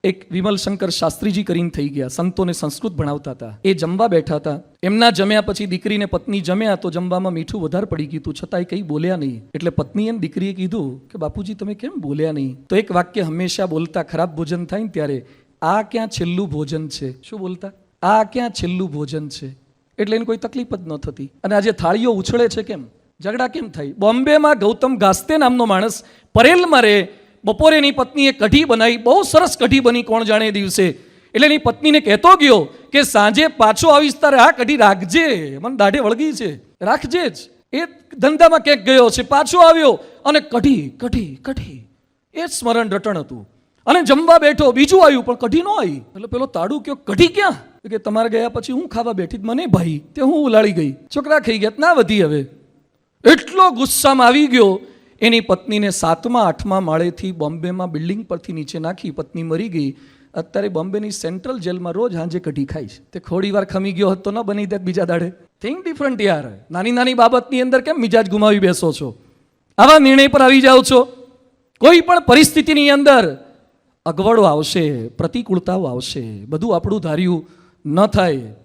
એક વિમલ શંકર શાસ્ત્રીજી કરીને થઈ ગયા, સંતોને સંસ્કૃત ભણાવતા હતા. એ જમવા બેઠા હતા. એમના જમ્યા પછી દીકરીને પત્ની જમ્યા તો જમવામાં મીઠું વધારે પડી ગયું હતું, છતાંય કંઈ બોલ્યા નહીં. એટલે પત્નીએ દીકરીએ કીધું કે બાપુજી તમે કેમ બોલ્યા નહીં? તો એક વાક્ય હંમેશા બોલતા ખરાબ ભોજન થાય ને ત્યારે, આ ક્યાં છેલ્લું ભોજન છે. શું બોલતા? આ ક્યાં છેલ્લું ભોજન છે. એટલે એને કોઈ તકલીફ જ ન થતી. અને આજે થાળીઓ ઉછળે છે કેમ? ઝઘડા કેમ થાય? બોમ્બેમાં ગૌતમ ગાસ્તે નામનો માણસ પરેલમાં રહે, બપોરે એની પત્નીએ કઢી બનાવી, બહુ સરસ કઢી બની, કોણ જાણે એ દિવસે. એટલે એની પત્નીને કહેતો ગયો કે સાંજે પાછો આવીશ તારે આ કઢી રાખજે, મને દાઢે વળગી છે, રાખજે જ. એ ધંધામાં ક્યાંક ગયો છે, પાછો આવ્યો અને કઢી કઢી કઢી, એ જ સ્મરણ રટણ હતું. અને જમવા બેઠો, બીજું આવ્યું પણ કઢી ન આવી. એટલે પેલો તાડું કયો કઢી ક્યાં? કે તમારે ગયા પછી હું ખાવા બેઠી, મને ભાઈ તે હું ઉલાળી ગઈ, છોકરા ખાઈ ગયા, ના વધી. હવે એટલો ગુસ્સામાં આવી ગયો, એની પત્નીને 7મા 8મા માળેથી બોમ્બેમાં બિલ્ડિંગ પરથી નીચે નાખી. પત્ની મરી ગઈ. અત્યારે બોમ્બેની સેન્ટ્રલ જેલમાં રોજ હાંજે કઢી ખાય છે. તે થોડી વાર ખમી ગયો હતો, ન બની દે બીજા દાડે. થિંક ડિફરન્ટ યાર. નાની નાની બાબતની અંદર કેમ મિજાજ ગુમાવી બેસો છો? આવા નિર્ણય પર આવી જાઓ છો. કોઈ પણ પરિસ્થિતિની અંદર અગવડો આવશે, પ્રતિકૂળતાઓ આવશે, બધું આપણું ધાર્યું ન થાય.